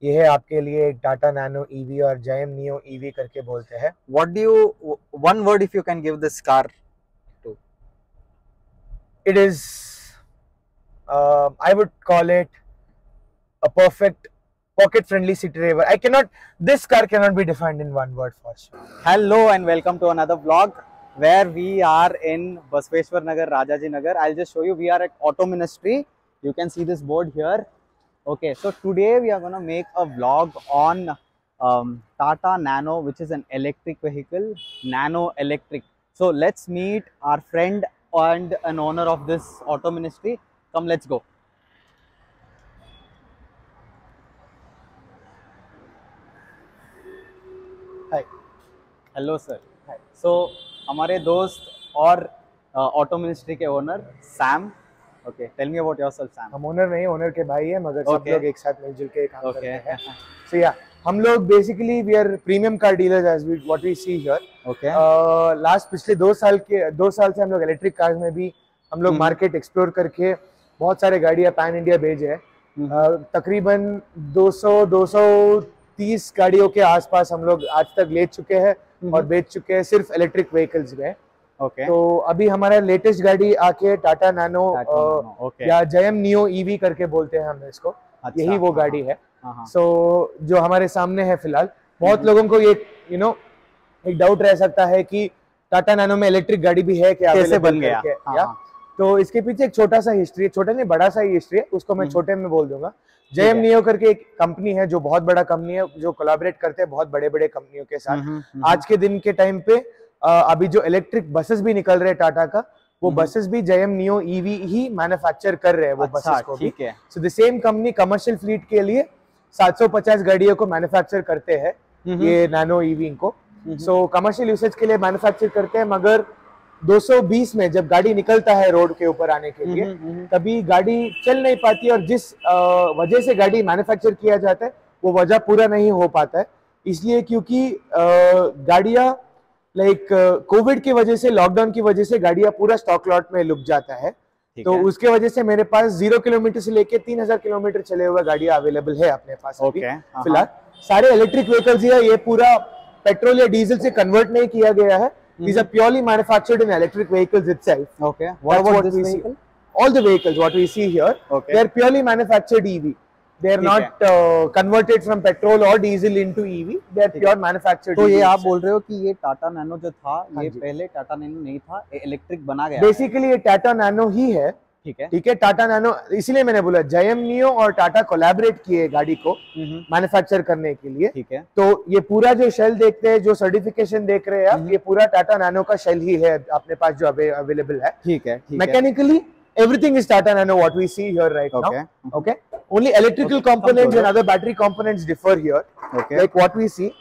ये है आपके लिए एक टाटा नैनो ईवी और जयम नियो ईवी करके बोलते हैं। What do you, one word if you can give this car to? It is, I would call it a perfect pocket-friendly city driver. This car cannot be defined in one word for sure. Hello and welcome to another vlog where we are in Basveshwar Nagar, Rajaji Nagar. I'll just show you. We are at Auto Ministry. You can see this board here. Okay, so today we are gonna make a vlog on Tata Nano, which is an electric vehicle, Nano Electric. So let's meet our friend and an owner of this Auto Ministry. Come, let's go. Hi. Hello sir. So हमारे दोस्त और auto ministry के owner Sam. Okay, tell me about yourself Sam. हम owner नहीं, owner के भाई है, मगर सब Okay. लोग एक साथ मिलजुल के काम करते ओके हैं। So yeah, हम लोग basically we are premium car dealers as we what we see here. Okay last पिछले 2 साल से हम लोग इलेक्ट्रिक कार्स में भी हम लोग मार्केट एक्सप्लोर करके बहुत सारे गाड़ियां पैन इंडिया भेजे हैं। तकरीबन 230 गाड़ियों के आसपास हम लोग आज तक ले चुके हैं और बेच चुके हैं सिर्फ इलेक्ट्रिक व्हीकल्स में। ओके तो अभी हमारा लेटेस्ट गाड़ी आके टाटा नैनो ओके या जयम नियो ईवी करके बोलते हैं हम इसको। अच्छा, यही वो हाँ, गाड़ी है। हाँ। सो जो हमारे सामने है फिलहाल, बहुत लोगों को ये एक डाउट रह सकता है कि टाटा नैनो में इलेक्ट्रिक गाड़ी भी है क्या, कैसे बन available गया? करके, हाँ, या? हाँ। तो इसके पीछे एक छोटा सा हिस्ट्री है, छोटा नहीं बड़ा सा ही हिस्ट्री है, उसको मैं छोटे में बोल दूंगा। जयम है। नियो करके एक कंपनी है जो बहुत बड़ा कंपनी है, जो कोलैबोरेट करते हैं बहुत बड़े बड़े कंपनियों के साथ। आज के दिन के टाइम पे अभी जो इलेक्ट्रिक बसेस भी निकल रहे हैं टाटा का, वो बसेस भी जयम नियो ईवी ही मैन्युफैक्चर कर रहे हैं वो बसेस को भी। So the same company commercial fleet के लिए 750 गाड़ियों को मैन्युफैक्चर करते हैं ये नैनो ईवी को। सो कमर्शियल यूसेज के लिए मैन्युफैक्चर करते हैं, मगर 220 में जब गाड़ी निकलता है रोड के ऊपर आने के लिए, तभी गाड़ी चल नहीं पाती, और जिस वजह से गाड़ी मैन्युफैक्चर किया जाता है वो वजह पूरा नहीं हो पाता है। इसलिए क्योंकि गाड़ियां कोविड की वजह से, लॉकडाउन की वजह से गाड़ियां पूरा स्टॉक लॉट में लुक जाता है। तो उसके वजह से मेरे पास 0 किलोमीटर से लेके 3000 किलोमीटर चले हुए गाड़ियां अवेलेबल है अपने पास अभी फिलहाल। सारे इलेक्ट्रिक व्हीकल्स ही है, ये पूरा पेट्रोल या डीजल से कन्वर्ट नहीं किया गया है। These are purely manufactured in electric vehicles itself. Okay. What about this we vehicle? See. All the vehicles what we see here, Okay. they are purely manufactured EV. They are not converted from petrol or diesel into EV. They are pure manufactured. तो EV ये आप itself. बोल रहे हो कि ये Tata nano जो था, ये पहले टाटा नैनो नहीं था, इलेक्ट्रिक बना गया। बेसिकली ये टाटा नैनो ही है। ठीक है, टाटा नैनो, इसीलिए मैंने बोला जयम नियो और टाटा कोलैबोरेट किए गाड़ी को मैन्युफैक्चर करने के लिए। ठीक है, तो ये पूरा जो शेल देखते हैं, जो सर्टिफिकेशन देख रहे हैं आप, ये पूरा टाटा नैनो का शेल ही है अपने पास जो अवेलेबल है। ठीक है, mechanically everything is Tata Nano what we see here right now. Okay, only electrical components and other battery components differ here. Like what we see,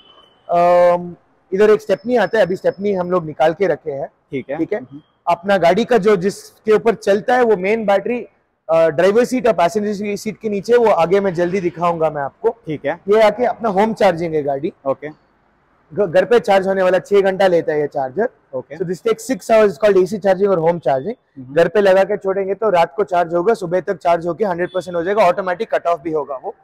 इधर एक स्टेपनी आता है, अभी स्टेपनी हम लोग निकाल के रखे हैं। ठीक है, अपना गाड़ी का जो जिसके ऊपर चलता है वो मेन बैटरी ड्राइवर सीट और पैसेंजर सीट के नीचे, वो आगे मैं जल्दी दिखाऊंगा मैं आपको। ठीक है, ये आके अपना होम चार्जिंग है गाड़ी। ओके, घर पे चार्ज होने वाला 6 घंटा लेता है ये charger. So this takes 6 hours, called AC charging और होम चार्जिंग। घर पे लगा के छोड़ेंगे तो रात को चार्ज होगा, सुबह तक चार्ज होके 100% हो जाएगा, ऑटोमेटिक कट ऑफ भी होगा वो।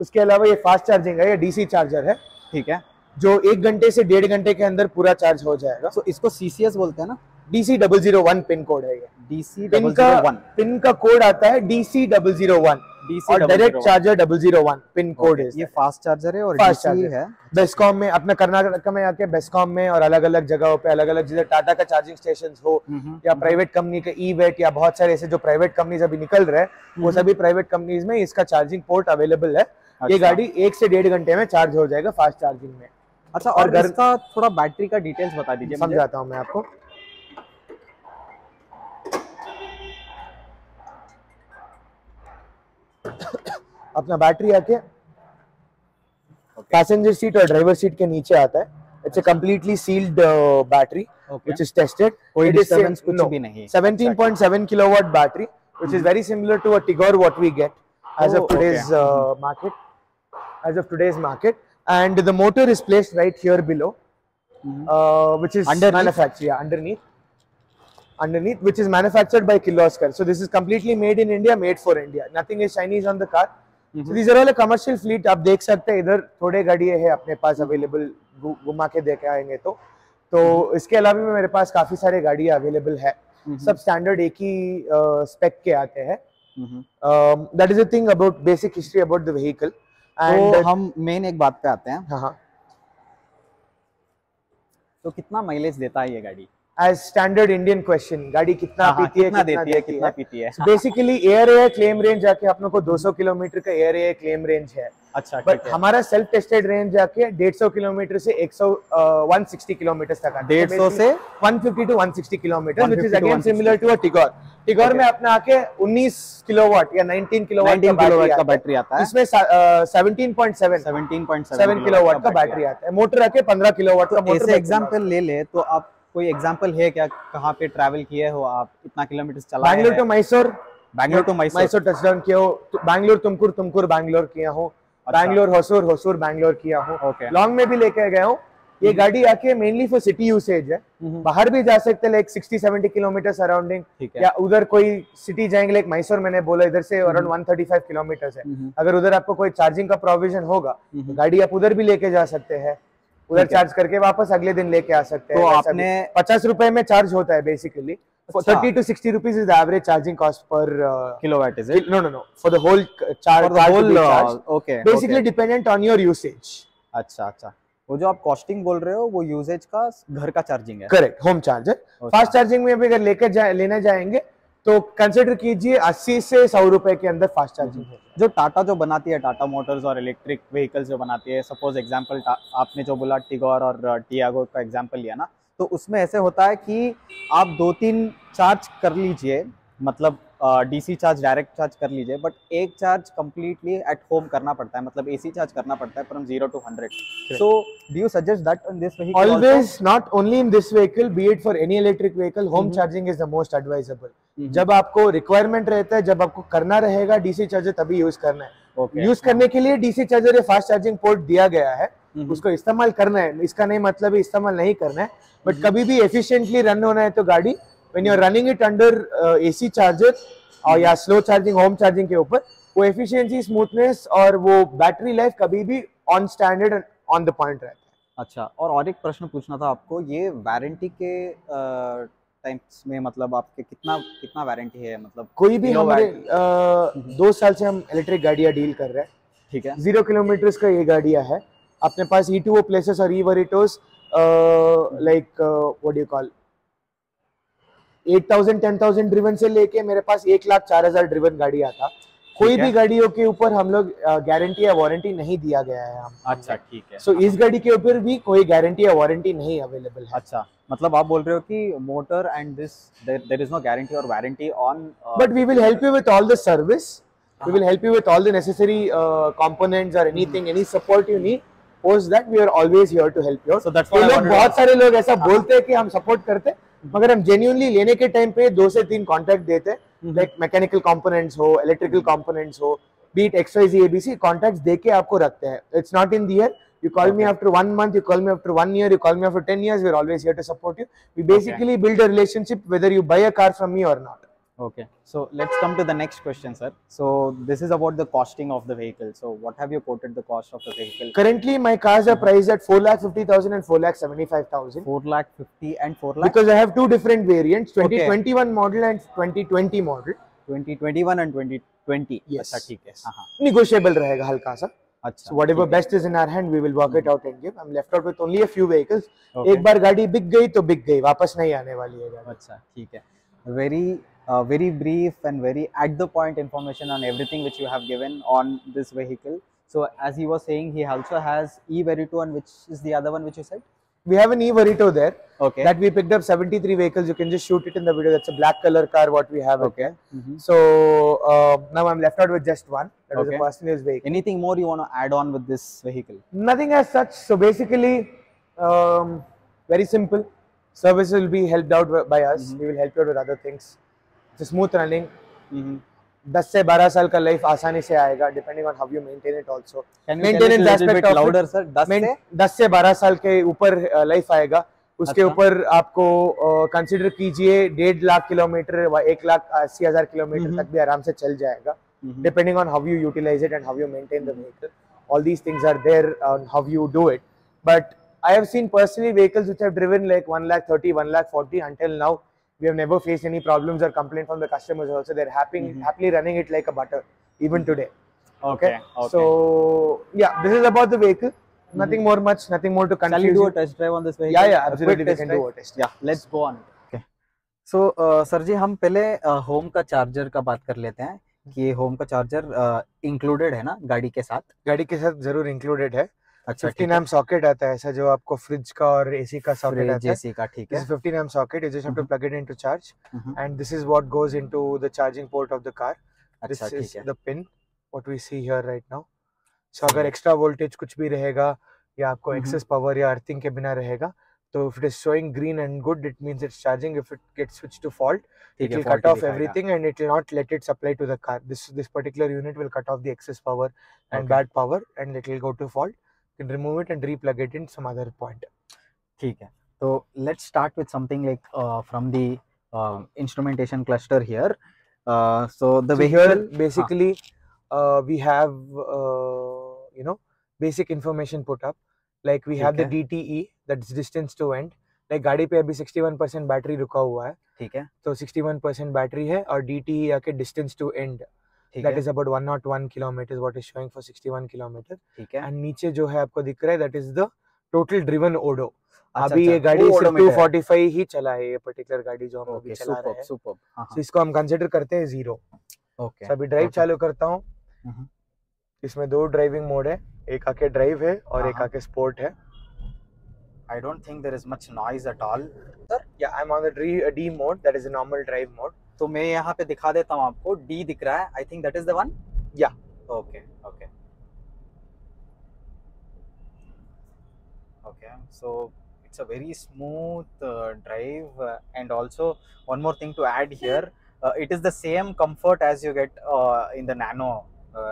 उसके अलावा ये फास्ट चार्जिंग है, ये डीसी चार्जर है। ठीक है, जो 1 घंटे से 1.5 घंटे के अंदर पूरा चार्ज हो जाएगा। तो इसको CCS बोलते हैं ना? DC001 पिन कोड है ये। DC001 पिन का कोड आता है DC001 और डायरेक्ट चार्जर 001 पिन कोड है। ये फास्ट चार्जर है और फास्ट DC चार्जर है। बेस्कॉम में, अपना कर्नाटक में आके बेस्कॉम में और अलग अलग जगहों पे, अलग अलग जैसे टाटा का चार्जिंग स्टेशन हो या प्राइवेट कंपनी के ईवेट या बहुत सारे ऐसे जो प्राइवेट कंपनीज अभी निकल रहे हैं, वो सभी प्राइवेट कंपनीज में इसका चार्जिंग पोर्ट अवेलेबल है। ये गाड़ी 1 से 1.5 घंटे में चार्ज हो जाएगा फास्ट चार्जिंग में। अच्छा, और घर का थोड़ा बैटरी का डिटेल्स बता दीजिए। समझाता हूँ मैं आपको। अपना बैटरी आके पैसेंजर सीट और ड्राइवर सीट के नीचे आता है। It's a completely sealed battery which is tested. कोई डिस्टर्बेंस कुछ भी नहीं। 17.7 kilowatt battery which is very similar to a Tigor what we get as of today's market, and the motor is placed right here below, which is manufactured underneath, which is manufactured by Kirloskar. So this is completely made in India, made for India. Nothing is Chinese on the car. So these are all a commercial fleet. आप देख सकते हैं इधर थोड़े गाड़ी है अपने पास available, घुमा के देखे आएंगे तो इसके अलावा भी मेरे पास काफी सारे गाड़ियां अवेलेबल है, सब स्टैंडर्ड एक ही स्पेक के आते हैं। That is a thing about basic history about the vehicle. तो हम मेन एक बात पे आते हैं। हाँ, तो कितना माइलेज देता है ये गाड़ी? एज स्टैंडर्ड इंडियन क्वेश्चन, गाड़ी कितना पीती है, कितना पीती है? Basically air air claim range जाके आप लोग को 200 किलोमीटर का एयर एयर क्लेम रेंज है। अच्छा, बट हमारा सेल्फ टेस्टेड रेंज जाके 150 किलोमीटर से 160 किलोमीटर तक आता है। 150 से 150 to 160 kilometre, which is again similar to a Tigor. Tigor में अपना आके 19 किलोवाट या 19 किलोवाट का बैटरी आता है, इसमें 17.7 किलोवाट का बैटरी आता है। मोटर आके 15 किलोवाट का मोटर। ऐसे एग्जांपल ले ले तो आप कोई एग्जांपल है क्या, कहाँ पे ट्रैवल किए हो आप, इतना किलोमीटर चला है? बैंगलोर टू मैसूर टचडाउन किया हो, बैंगलोर तुमकुर बैंगलोर किया हो, बैंगलोर होसूर बैंगलोर किया हो, लॉन्ग में भी लेके गया हूँ। ये गाड़ी आके मेनली फॉर सिटी यूसेज है, बाहर भी जा सकते हैं लाइक 60-70 किलोमीटर सराउंडिंग, या उधर कोई सिटी जाएंगे लाइक मैसूर, मैंने बोला इधर से अराउंड 135 किलोमीटर है। अगर उधर आपको कोई चार्जिंग का प्रोविजन होगा तो गाड़ी आप उधर भी लेके जा सकते हैं, उधर चार्ज करके वापस अगले दिन लेके आ सकते हैं। तो आपने 50 रुपए में चार्ज होता है basically. 30 to 60 rupees is the average charging cost per kilowatt, is it? No, for the whole charge. For the whole okay. Basically dependent on your usage. अच्छा, वो जो आप कॉस्टिंग बोल रहे हो वो यूसेज का घर का चार्जिंग है? Correct, home charger. Fast charging में भी अगर लेने जाएंगे तो कंसिडर कीजिए 80 से 100 रुपए के अंदर फास्ट चार्जिंग है। जो टाटा जो बनाती है, टाटा मोटर्स और इलेक्ट्रिक व्हीकल्स जो बनाती है, सपोज एग्जांपल आपने जो बोला टिगोर और टियागो का एग्जांपल लिया ना, तो उसमें ऐसे होता है कि आप 2-3 चार्ज कर लीजिए, मतलब डीसी चार्ज डायरेक्ट चार्ज कर लीजिए, बट एक चार्ज कंप्लीटली एट होम करना पड़ता है, मतलब एसी चार्ज करना पड़ता है from 0 to 100। So do you suggest that in this vehicle? Always, not only in this vehicle, B it for any electric vehicle, home charging is the most advisable. जब आपको requirement रहता है, जब आपको करना रहेगा डीसी चार्जर, तभी use करना है। यूज करने के लिए डीसी चार्जर या फास्ट चार्जिंग पोर्ट दिया गया है, उसको इस्तेमाल करना है। इसका नहीं मतलब इस्तेमाल नहीं करना है, बट कभी भी एफिशिएंटली रन होना है तो गाड़ी, when you are running it under AC charger और या स्लो चार्जिंग, होम चार्जिंग के ऊपर, वो एफिशिएंसी, स्मूथनेस और वो बैटरी लाइफ कभी भी on standard and on the point रहता है। अच्छा, और एक प्रश्न पूछना था आपको, ये वारंटी के टाइम्स में मतलब आपके कितना वारंटी है? मतलब कोई भी हमारे 2 साल से हम इलेक्ट्रिक गाड़ियां डील कर रहे हैं, ठीक है। 0 किलोमीटर का ये गाड़ियां है अपने पास। E2O प्लेसेस और E-Veritos like what do you call 8,000-10,000 driven से लेके मेरे पास 1,04,000 ड्रिवन गाड़ियां था। कोई भी गाड़ियों के ऊपर हम लोग गारंटी या वारंटी नहीं दिया गया है हम। अच्छा, ठीक है। सो इस गाड़ी के ऊपर भी कोई गारंटी या वारंटी नहीं अवेलेबल है। अच्छा, मतलब आप बोल रहे हो कि motor and this there is no guarantee और warranty on, but we will help you with all the service, we will help you with all the necessary components और anything, any support you need. Post that we are always here to help you. So that's why लोग, बहुत सारे लोग ऐसा बोलते हैं कि हम सपोर्ट करते हैं, मगर हम जेन्युइनली लेने के टाइम पे 2 से 3 कॉन्टैक्ट देते हैं, लाइक मैकेनिकल कंपोनेंट्स हो, इलेक्ट्रिकल कंपोनेंट्स हो, बीट XYZ ABC कॉन्टैक्ट्स देके आपको रखते हैं। It's not in the year, you call me after 1 month, you call me after 1 year, you call me after 10 years, we are always here to support you. We basically build a relationship whether you buy a car from me or not. Okay, so let's come to the next question, sir. So this is about the costing of the vehicle. So what have you quoted the cost of the vehicle? Currently my cars are priced at 4,50,000 and 4,75,000. 4,50,000 and 4 lakh? Because I have 2 different variants, 2021 model and 2020 model. 2021 and 2020. Yes. अच्छा, ठीक है। हाँ, Negotiable रहेगा हल्का सा। अच्छा, so whatever best is in our hand, we will work it out and give. I'm left out with only a few vehicles. Okay. एक बार गाड़ी बिक गई तो बिक गई, वापस नहीं आने वाली है गाड़ी। अच्छा, ठीक है। Very brief and very at the point information on everything which you have given on this vehicle. So as he was saying, he also has E-Verito, and which is the other one which you said? We have an E-Verito there. Okay. That we picked up 73 vehicles. You can just shoot it in the video. That's a black color car what we have. Okay. So now I'm left out with just one. That is a personal use vehicle. Anything more you want to add on with this vehicle? Nothing as such. So basically, very simple. Service will be helped out by us. We will help you out with other things. It's a smooth running. 10 से 12 साल का life आसानी से आएगा, depending on how you maintain it also. Maintenance aspect louder sir, 10 से 12 साल के ऊपर लाइफ आएगा। उसके ऊपर आपको कंसीडर कीजिए 1.5 लाख किलोमीटर, 1,80,000 किलोमीटर तक भी आराम से चल जाएगा। depending on how you utilize it and how you maintain the vehicle. All these things are there on how you do it. But I have seen personally vehicles which have driven like 1,30,000, 1,40,000 until now. We have never faced any problems or complaint from the customers also. They're happily running it like a butter even today. Okay. So yeah, this is about the vehicle. Nothing more much, nothing more to confuse. Shall we do a test drive on this vehicle? Yeah, absolutely. We can do a test drive. Yeah, let's go on. Okay. So sir ji हम पहले home का charger का बात कर लेते हैं कि ये होम का चार्जर इंक्लूडेड है ना गाड़ी के साथ? गाड़ी के साथ जरूर इंक्लूडेड है। अच्छा, 15 एम्प सॉकेट आता है ऐसा जो आपको फ्रिज का और एसी का सॉकेट आता है। एसी का, ठीक है। This is 15 amp socket. You just have to plug it into charge, and this is what goes into the charging port of the car. This is the pin, what we see here right now. So अगर extra voltage कुछ भी रहेगा या आपको access power या earthing के बिना रहेगा, तो if it is showing green and good, it means it's charging. If it gets switched to fault, it will cut off everything and it will not let it supply to the car. This particular unit will cut off the excess power and bad power, and it will go to fault. You can remove it and replug it in some other point. ठीक है, तो let's start with something like from the instrumentation cluster here. So the vehicle here basically we have basic information put up, like we have the DTE, that's distance to end. like गाड़ी पे अभी 61% battery रुका हुआ है, ठीक है, तो 61% battery है और DTE आके distance to end, that is about 101 kilometers what is showing for 61 kilometers. ठीक है, and नीचे जो है आपको दिख रहा है that is the total driven odo. अभी ये गाड़ी सिर्फ 245 ही चला है, ये पर्टिकुलर गाड़ी जो हम अभी चला रहे हैं। तो इसको हम कंसीडर करते हैं 0। ओके, अभी ड्राइव चालू करता हूँ। इसमें 2 ड्राइविंग मोड है, एक आके ड्राइव है और एक आके स्पोर्ट है। I don't think there is much noise at all. Sir, yeah, I'm on the D mode, that is a normal drive mode. तो मैं यहाँ पे दिखा देता हूँ आपको, D दिख रहा है। I think that is the one. Yeah. Okay. So it's a very smooth drive, and also one more thing to add here, it is the same comfort as you get in the Nano,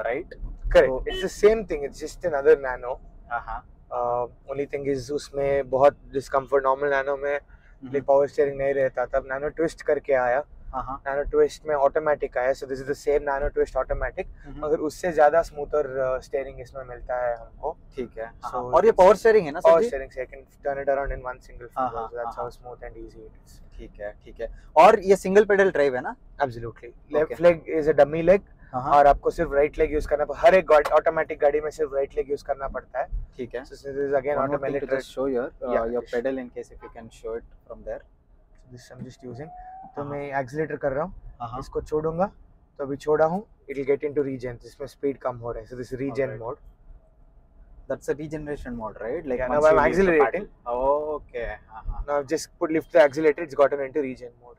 right? Correct. So, it's the same thing, it's just another Nano. Only thing is उसमें बहुत discomfort, normal Nano में like power steering नहीं रहता, तब Nano twist करके आया। Nano twist में automatic आया, so this is the same Nano twist automatic, मगर उससे ज़्यादा smoother steering इसमें मिलता है हमको। ठीक है। So और ये power steering है ना? Power steering से I can turn it around in one single finger, so that's how smooth and easy it is. ठीक है। और ये single pedal drive है ना? Absolutely. Left leg is a dummy leg, और आपको सिर्फ राइट लेग यूज करना, हर एक ऑटोमेटिक गाड़ी में सिर्फ राइट लेग यूज करना पड़ता है। ठीक है। So this is again automatic. Just show your pedal in case if you can show it from there. So this I'm just using. तो मैं एक्सीलेटर कर रहा हूँ, इसको छोड़ूंगा, तो अभी छोड़ा हूँ, it will get into regen, जिसमें स्पीड कम हो रहा है, so this is regen mode. That's a regeneration mode, right? Like now I'm accelerating. Okay. Now I've just lift the accelerator, it's gotten into regen mode.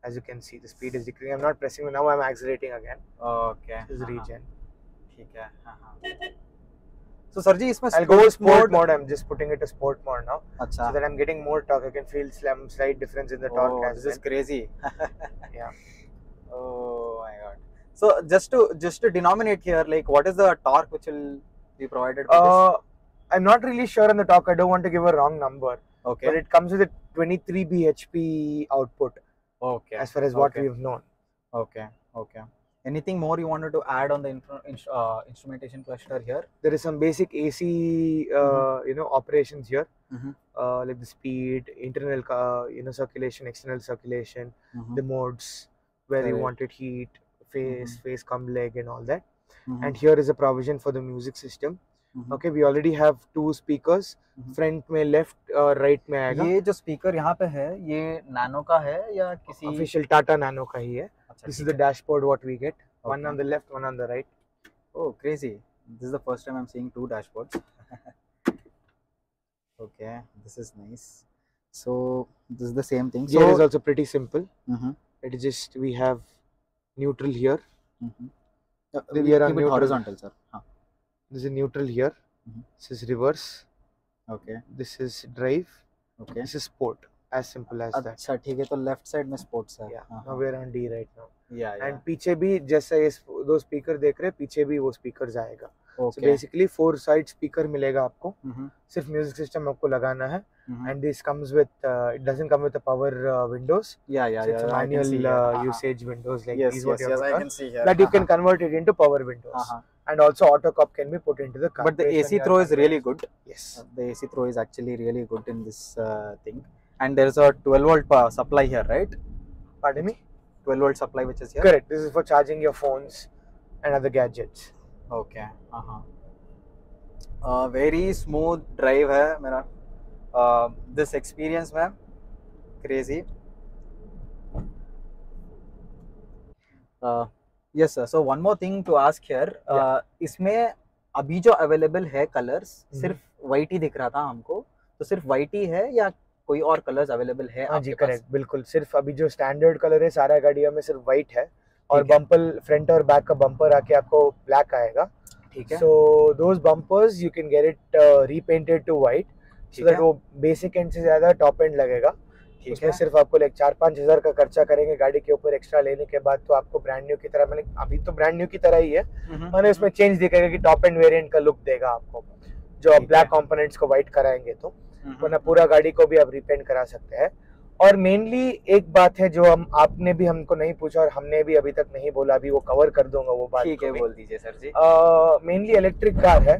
As you can see, the speed is decreasing. I'm not pressing, now I'm accelerating again. Okay. This is regen. ठीक है। So sir जी इसमें I'll go sport mode. I'm just putting it to sport mode now. अच्छा। So that I'm getting more torque. I can feel slight difference in the torque as well. This is crazy. Yeah. Oh my god. So just to denominate here, like what is the torque which will be provided by this? I'm not really sure on the torque. I don't want to give a wrong number. Okay. But it comes with a 23 bhp output. Okay. As far as what we've known. Okay. Anything more you wanted to add on the instrumentation cluster here? There is some basic AC, operations here, like the speed, internal, circulation, external circulation, the modes where you wanted heat, face, come, leg, and all that. And here is a provision for the music system. Okay, we already have 2 speakers. Front में left और right में आएगा। ये जो speaker यहाँ पे है, ये नैनो का है या किसी ऑफिशियल टाटा नैनो का ही है। This is the dashboard what we get, one on the left, one on the right. Oh crazy, this is the first time I am seeing 2 dashboards. Okay, this is nice. So this is the same thing. Here is also pretty simple. It is just we have neutral here. We are on horizontal, sir. This is neutral here. This is reverse. Okay. This is drive. Okay. This is sport. As simple as that. अच्छा ठीक है, तो left side में sports है। Now we are on D right now. Yeah. And पीछे भी जैसे ये 2 स्पीकर देख रहे हैं, पीछे भी वो स्पीकर्स आएगा। So basically 4 साइड स्पीकर मिलेगा आपको, सिर्फ म्यूजिक सिस्टम आपको लगाना है। And this comes with it doesn't come with the power windows. So it's a manual usage windows like these what you have I can see here. that you can convert it into power windows. And also auto cop can be put into the car. But the AC throw is really good. Yes. The AC throw is actually really good in this thing. And there is a 12-volt supply here, right? Pardon me? 12-volt supply which is here. Correct. This is for charging your phones and other gadgets. Okay. Very smooth drive है मेरा. This experience में crazy. Yes sir. So one more thing to ask here. इसमें अभी जो available है colors सिर्फ white ही दिख रहा था हमको, तो सिर्फ white ही है या कोई और कलर्स अवेलेबल है? हाँ जी करेक्ट, बिल्कुल। सिर्फ अभी जो स्टैंडर्ड कलर है सारा गाड़ियों में सिर्फ व्हाइट है, और बम्पर फ्रंट और बैक का बम्पर आके आपको ब्लैक आएगा। ठीक है। So those bumpers you can get it repainted to white, so that वो बेसिक एंड से ज्यादा टॉप एंड लगेगा। उसमें सिर्फ आपको 4-5 हज़ार का खर्चा करेंगे गाड़ी के ऊपर एक्स्ट्रा लेने के बाद, तो आपको ब्रांड न्यू की तरह, मतलब अभी तो ब्रांड न्यू की तरह ही है, मैंने उसमें चेंज दिखेगा कि टॉप एंड वेरिएंट का लुक देगा आपको, जो आप ब्लैक कंपोनेंट्स को व्हाइट कराएंगे तो, वरना पूरा गाड़ी को भी आप रिपेंट करा सकते हैं। और मेनली एक बात है जो हम आपने भी हमको नहीं पूछा और हमने भी अभी तक नहीं बोला, अभी वो कवर कर दूंगा वो बात। ठीक है, बोल दीजिए सर जी। मेनली इलेक्ट्रिक कार है,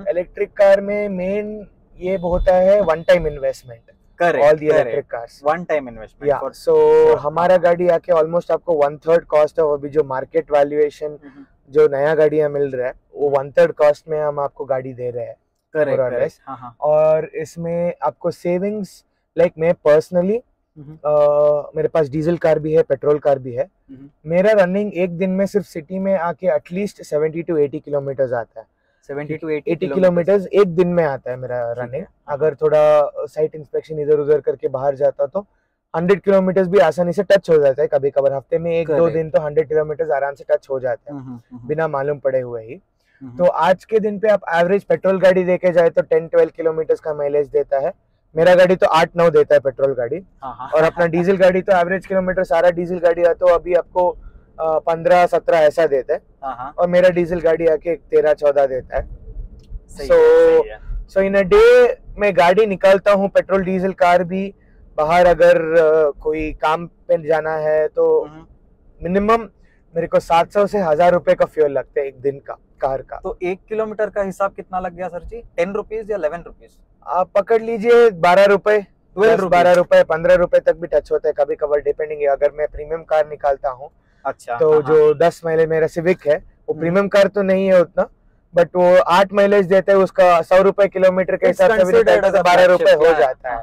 इलेक्ट्रिक कार में मेन ये होता है one time investment. All the electric cars one time investment. या सो हमारा गाड़ी आके ऑलमोस्ट आपको 1/3 कॉस्ट है, अभी जो मार्केट वैल्यूएशन जो नया गाड़ियां मिल रहा है वो 1/3 कॉस्ट में हम आपको गाड़ी दे रहे हैं। करेक्ट। और इसमें आपको सेविंग्स, लाइक मैं पर्सनली मेरे पास डीजल कार भी है, पेट्रोल कार भी है। मेरा रनिंग एक दिन में सिर्फ सिटी में आके एटलीस्ट 70 to 80 किलोमीटर्स आता है। 70 to 80 किलोमीटर्स एक दिन में आता है मेरा रनिंग। अगर थोड़ा साइट इंस्पेक्शन इधर उधर करके बाहर जाता तो 100 किलोमीटर्स भी आसानी से टच हो जाता है। कभी कभार हफ्ते में 1-2 दिन तो 100 किलोमीटर्स आराम से टच हो जाते हैं बिना मालूम पड़े हुए ही। तो आज के दिन पे आप एवरेज पेट्रोल गाड़ी देखे जाए तो 10-12 किलोमीटर्स का माइलेज देता है। मेरा गाड़ी तो 8-9 देता है पेट्रोल गाड़ी, और अपना डीजल गाड़ी तो एवरेज किलोमीटर सारा डीजल गाड़ी है तो अभी आपको 15-17 ऐसा देता है, और मेरा डीजल गाड़ी आके 13-14 देता है। सो इन अ डे मैं गाड़ी निकालता हूँ, पेट्रोल डीजल कार भी। बाहर अगर कोई काम पे जाना है तो मिनिमम मेरे को 700 से 1000 रुपए का फ्यूल लगता है एक दिन का कार का। तो 1 किलोमीटर का हिसाब कितना लग गया सर जी? 10 रुपीज या 11 रुपीज? आप पकड़ लीजिए 12 रुपए, 12 रुपए, 15 रुपए तक भी टच होता है कभी कभार, डिपेंडिंग। अगर मैं प्रीमियम कार निकालता हूँ अच्छा, तो जो 10 माइलेज मेरा सिविक है वो प्रीमियम कार तो नहीं है उतना, बट वो 8 माइलेज देता है, उसका 100 रुपए किलोमीटर के हिसाब से 12 रुपए हो जाता है।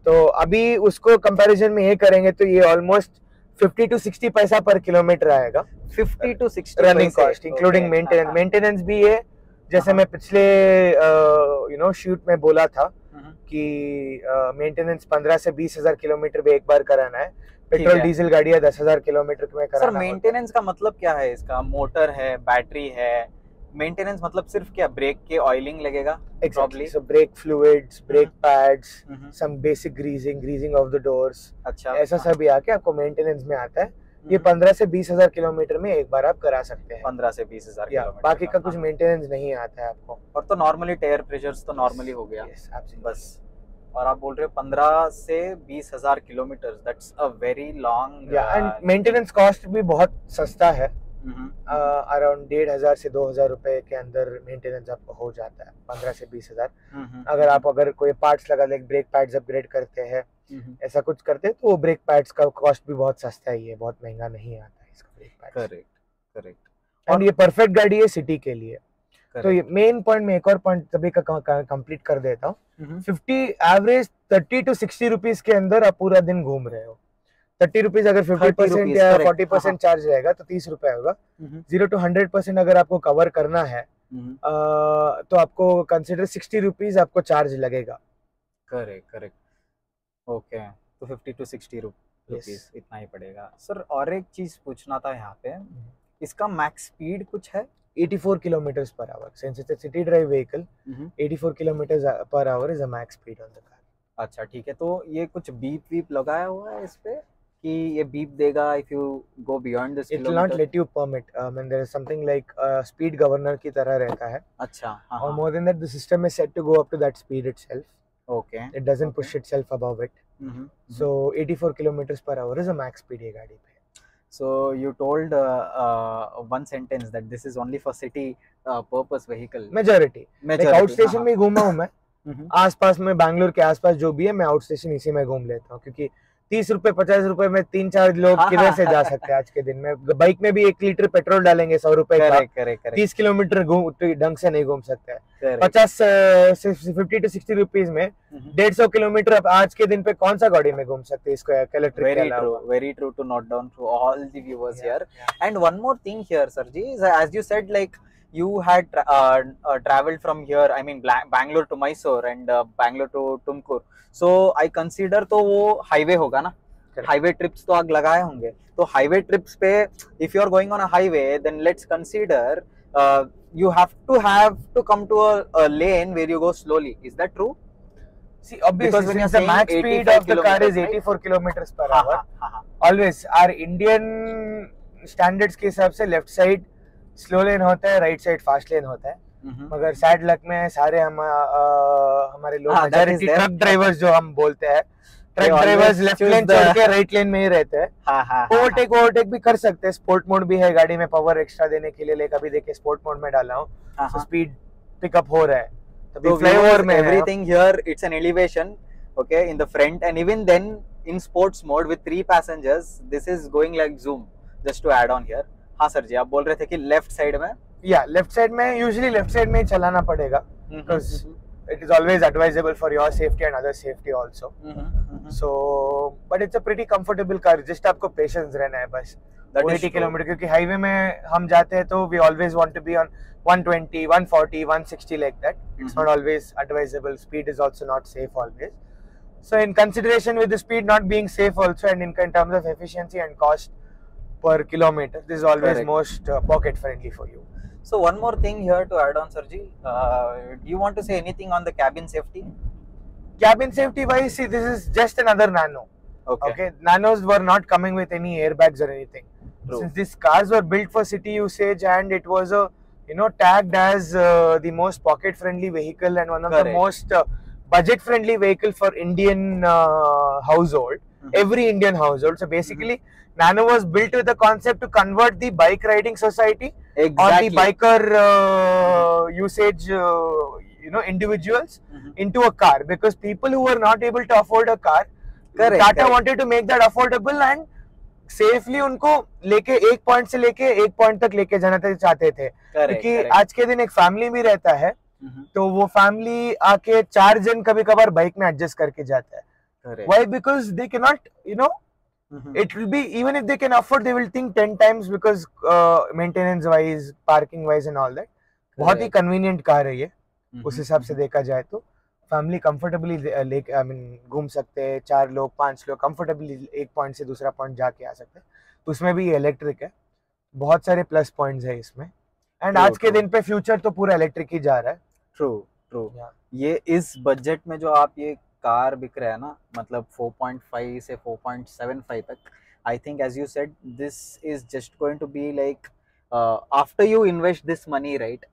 तो अभी उसको कंपैरिजन में ये करेंगे तो ये ऑलमोस्ट 50 to 60 पैसा पर किलोमीटर आएगा। 50 to 60 running cost including maintenance. Maintenance भी है, जैसे मैं पिछले शूट में बोला था कि मेंटेनेंस 15 से 20 हजार किलोमीटर में एक बार कराना है। पेट्रोल डीजल गाड़ियां 10,000 किलोमीटर में कराना। सर मेंटेनेंस का मतलब क्या है इसका? मोटर है, बैटरी है, मेंटेनेंस मतलब सिर्फ क्या ब्रेक के ऑयलिंग लगेगा? Exactly. So brake fluids, brake pads, some basic greasing of the doors. अच्छा, ऐसा सभी आके आपको मेंटेनेंस में आता है। ये 15 से 20 हजार किलोमीटर में एक बार आप करा सकते हैं। 15 से 20 हजार किलोमीटर। बाकी का कुछ मेंटेनेंस नहीं आता है आपको। और तो नॉर्मली टायर प्रेशर्स तो नॉर्मली हो गया। बस। और आप बोल रहे हो 15 से 20 हजार kilometre, that's a very long. And maintenance cost भी बहुत सस्ता है। अराउंड 1,500 से 2,000 रुपए के अंदर मेंटेनेंस आपको हो जाता है, 15 से 20 हजार। अगर कोई पार्ट्स लगा, लाइक ब्रेक पैड्स अपग्रेड करते हैं, ऐसा कुछ करते हैं, तो वो ब्रेक पैड्स का कॉस्ट भी बहुत सस्ता ही है, बहुत महंगा नहीं आता है इसका ब्रेक पैड्स। करेक्ट। और ये परफेक्ट गाड़ी है सिटी के लिए। तो ये मेन पॉइंट में एक और पॉइंट तभी का कंप्लीट कर देता हूँ। 50 एवरेज 30 to 60 रुपीज के अंदर आप पूरा दिन घूम रहे हो। 30 रुपीज अगर 50% या 40% चार्ज रहेगा तो 30 रुपए होगा। 0 to 100% अगर आपको कवर करना है तो आपको कंसिडर 60 रुपीज आपको चार्ज लगेगा। करेक्ट। ओके, तो 50 to 60 रुपीज इतना ही पड़ेगा। सर और एक चीज पूछना था यहाँ पे, इसका मैक्स स्पीड कुछ है? 84 kilometers per hour. Since it's a city drive vehicle, 84 kilometers per hour is the max speed on the car. अच्छा ठीक है, तो ये कुछ बीप वीप लगाया हुआ है इस पे? कि ये बीप देगा if you go beyond this It will not kilometer? let you permit. And there is something like speed governor की तरह रहता है. अच्छा, हाँ Or हाँ, more than that, the system is set to go up to that speed itself. okay. It doesn't Okay. push itself above it. Mhm, So 84 kilometers per hour is a max speed ये गाड़ी पे. So you told one sentence that this is only for city purpose vehicle. Majority. Like out station हाँ, में ही घूमा हूँ मैं. हम्म, आसपास में बैंगलोर के आसपास जो भी है मैं आउट स्टेशन इसी में घूम लेता हूँ क्योंकि 30 रुपए 50 रुपए में 3-4 लोग हाँ, किधर हाँ, से जा सकते हैं आज के दिन में. बाइक में भी 1 लीटर पेट्रोल डालेंगे 100 रुपए का. करेक्ट करेक्ट 30 किलोमीटर ढंग से नहीं घूम सकते हैं. करेक्ट 50 to 60 रुपीज में 150 किलोमीटर अब आज के दिन पे कौन सा गाड़ी में घूम सकते हैं इसको इलेक्ट्रिक के अलावा. very true to note down to all the viewers Yeah, here. yeah. And one more thing here, Sarji, is as you said, like you had traveled from here, I mean Bangalore to Mysore and Bangalore to Tumkur. So I consider तो वो highway होगा ना. Highway trips तो आप लगाए होंगे. तो highway trips पे if you are going on a highway, then let's consider you have to come to a lane where you go slowly. Is that true? See, obviously, Because when since you're the max saying speed 85 of the car is kilometers, right? 84 kilometers per हाँ, hour. हाँ, हाँ, Always our Indian standards के हिसाब से left side slow लेन होता है, right side fast lane होता है. मगर सैड लक में सारे हमारे लोग हाँ, that is majority there. Truck drivers जो हम बोलते हैं, They truck always drivers left choose lane the- छोड़ के राइट लेन में ही रहते हैं. हाँ, हाँ, ओवरटेक भी कर सकते हैं. स्पोर्ट मोड भी है गाड़ी में पावर एक्स्ट्रा देने के लिए. लेकिन अभी देखिए स्पोर्ट मोड में डाला हूँ हाँ, तो हाँ. स्पीड पिकअप हो रहा है. So तो फ्लाईओवर में है. everything here, it's an elevation, okay, in the front, and even then in sports mode with 3 passengers, this is going like zoom. Just to add on here. हाँ sir जी, आप बोल रहे थे कि लेफ्ट साइड में. या लेफ्ट साइड में usually left side में ही चलाना पड़ेगा because it is always advisable for your safety and other safety also. So but it's a pretty comfortable car. just आपको patience रहना है बस. That is 80 true. किलोमीटर क्योंकि हाईवे में हम जाते हैं तो we always want to be on 120 140 160 like that. It's not always advisable. Speed is also not safe always. So in consideration with the speed not being safe also, and in terms of efficiency and cost per kilometer, this is always Correct. most pocket friendly for you. So one more thing here to add on, Sarji. Do you want to say anything on the cabin safety? Cabin safety wise, see, this is just another Nano. Okay, Nanos were not coming with any airbags or anything. True. Since these cars were built for city usage and it was a tagged as the most pocket friendly vehicle and one of the Correct. most budget friendly vehicle for Indian household. Every Indian household. So basically, Nano was built with the concept to convert the bike riding society Exactly. or the biker usage individuals into a car, because people who were not able to afford a car, Correct, Tata correct. wanted to make that affordable and safely उनको लेके एक point से लेके एक point तक लेके जाना चाहते थे. Correct, क्योंकि correct. आज के दिन एक फैमिली भी रहता है तो वो फैमिली आके 4 जन कभी कभार बाइक में एडजस्ट करके जाता है. Correct. Why? Because they cannot, it will be, even if they can afford, they will think 10 times because maintenance wise, parking wise and all that. बहुत ही Correct. convenient कार है ये. उस हिसाब से देखा जाए तो फैमिली कंफर्टेबली घूम सकते हैं. 4 लोग 5 लोग कंफर्टेबली एक पॉइंट से दूसरा पॉइंट जाके आ सकते हैं. उसमें भी इलेक्ट्रिक है. बहुत सारे प्लस पॉइंट्स है इसमें. एंड True, आज के true. दिन पे फ्यूचर तो पूरा इलेक्ट्रिक ही जा रहा है. True true. Yeah. ये इस बजट में जो आप ये कार बिक रहा है ना, मतलब 4.5 से 4.75 तक, I think as you said this is just going to be like after you invest this money, right,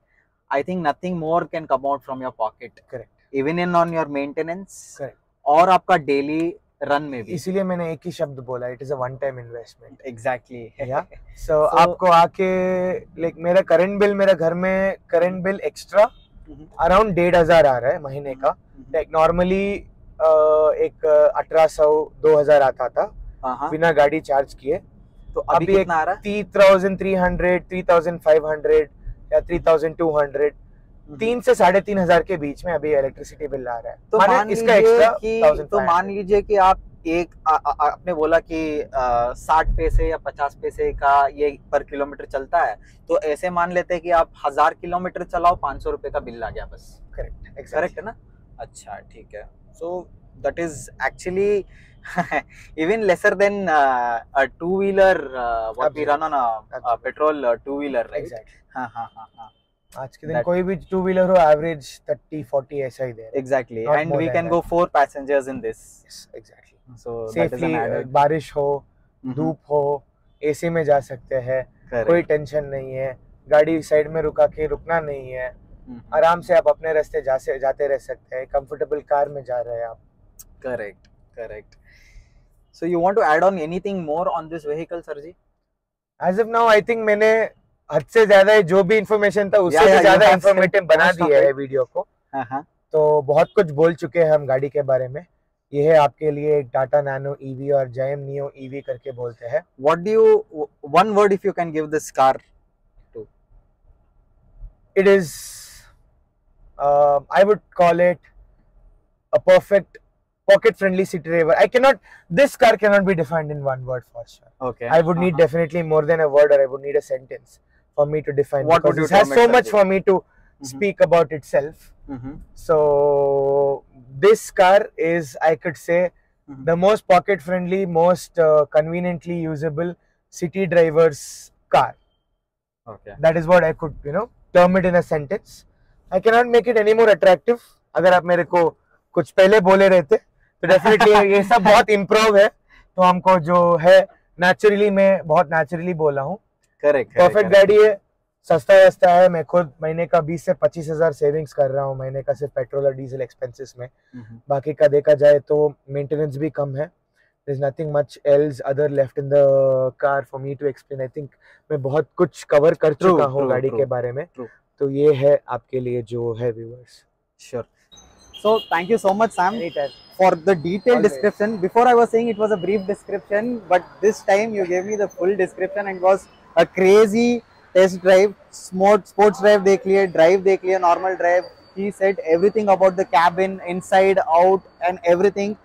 I think nothing more can come out from your pocket. Correct. Even in on your maintenance Correct. और आपका daily run में भी. इसीलिए मैंने एक ही शब्द बोला, it is a one time investment. Exactly. Yeah. So आपको आके लाइक मेरा घर में करंट बिल एक्स्ट्रा अराउंड 1,500 आ रहा है महीने का. लाइक नॉर्मली एक 1800-2000 आता था बिना गाड़ी चार्ज किए. तो अभी कितना आ रहा है? 3,300 3,500 या 3,200, 3 से 3,500 के बीच में अभी इलेक्ट्रिसिटी बिल आ रहा है. तो माने मान इसका लीजिए एक्स्ट्रा कि 1,500. मान लीजिए कि आप एक आपने बोला कि 60 पैसे या 50 पैसे का ये पर किलोमीटर चलता है, तो ऐसे मान लेते हैं कि आप 1000 किलोमीटर चलाओ, 500 रुपए का बिल आ गया बस. करेक्ट. करेक्ट है ना? अच्छा, ठीक है. So that is actually even lesser than a two wheeler what we run on a petrol two wheeler, right? Exactly. हाँ. आज के दिन कोई भी 2 व्हीलर हो एवरेज 30-40 ऐसा ही दे रहा है. Exactly. Not And more we than can that. go 4 passengers in this. Yes, exactly. So that is an safely added. बारिश हो धूप हो, एसी में जा सकते हैं, कोई टेंशन नहीं है, गाड़ी साइड में रुका के रुकना नहीं है, आराम से आप अपने रास्ते जाते रह सकते हैं, कंफर्टेबल कार में जा रहे हैं आप. Correct, correct. So you want to add on anything more on this vehicle, sir ji? As of now, I think मैंने हद से ज्यादा जो भी इंफॉर्मेशन था उससे भी ज्यादा इंफॉर्मेटिव बना दिया है वीडियो को. तो बहुत कुछ बोल चुके हैं हम गाड़ी के बारे में. ये है आपके लिए एक टाटा नैनो ईवी और जयम नियो ईवी करके बोलते हैं. What do you, one word if you can give this car to? It is, I would call it a perfect pocket-friendly city driver. This car cannot be defined in one word for sure. Okay. I would need definitely more than a word, or I would need a sentence for me to define. What would you it has so much for me to speak about itself. So this car is, I could say, the most pocket-friendly, most conveniently usable city driver's car. Okay. That is what I could, term it in a sentence. I cannot make it any more attractive. अगर आप मेरे को कुछ पहले बोले रहते तो definitely ये सब बहुत इम्प्रूव है. तो हमको जो है नेचुरली, मैं बहुत नेचुरली बोला हूँ. करेक्ट. परफेक्ट गाड़ी है, सस्ता है. मैं खुद महीने का 20 से 25,000 सेविंग्स कर रहा हूँ महीने का, सिर्फ पेट्रोल और डीजल एक्सपेंसेस में. बाकी का देखा जाए तो मेंटेनेंस भी कम है. There is nothing much else other left in the car for me to explain. I think मैं बहुत कुछ कवर कर चुका हूँ गाड़ी के बारे में. तो ये है आपके लिए जो है viewers. Sure. So thank you so much, Sam, for the detailed description. Before I was saying it was a brief description, but this time you gave me the full description, and it was a crazy test drive, sports drive देख लिए, drive देख लिए, normal drive. He said everything about the cabin, inside, out, and everything.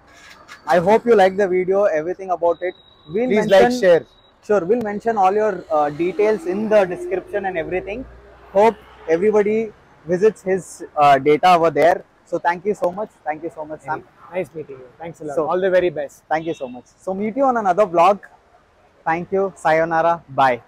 I hope you like the video, everything about it. Please like, share. Sure, we'll mention all your details in the description and everything. Hope everybody visits his data over there. So thank you so much. Thank you so much, Sam. Nice meeting you. Thanks a lot. So, all the very best. Thank you so much. So meet you on another vlog. Thank you. Sayonara. Bye.